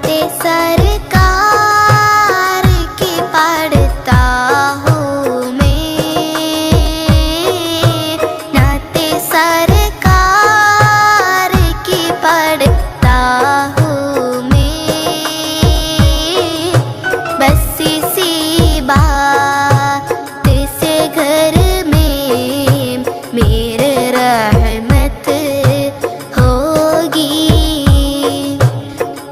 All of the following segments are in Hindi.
नाते सरकार की पढ़ता हूँ मैं, नाते सरकार की पढ़ता हूँ मैं। बस इसी बात से घर में मेरे रहमत होगी।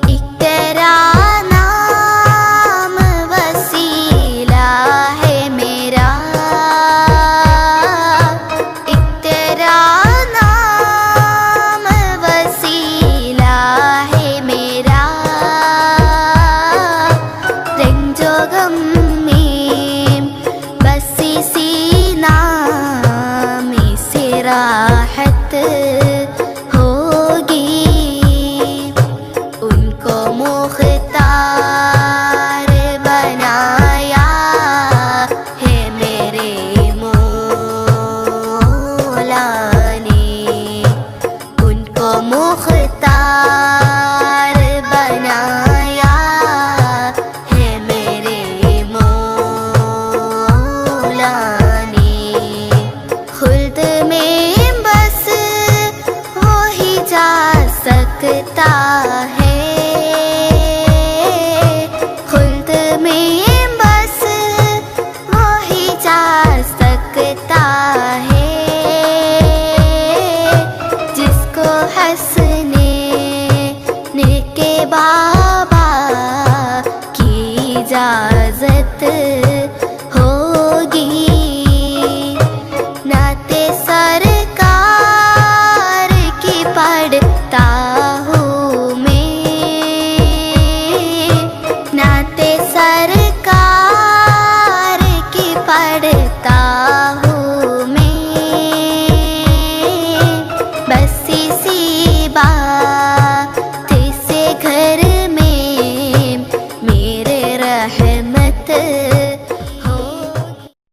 एक तेरा नाम वसीला है मेरा, एक तेरा नाम वसीला है मेरा। रंजो गम में बस इसी नाम से राहत होगी। उनको मुख्तार बनाया है मेरे मौला ने, उनको मुख्तार बनाया है मेरे मौला ने। खुल्द में बस वो ही जा सकता है, खुल्द में बस वो ही जा सकता है। जिसको हंसने के बाद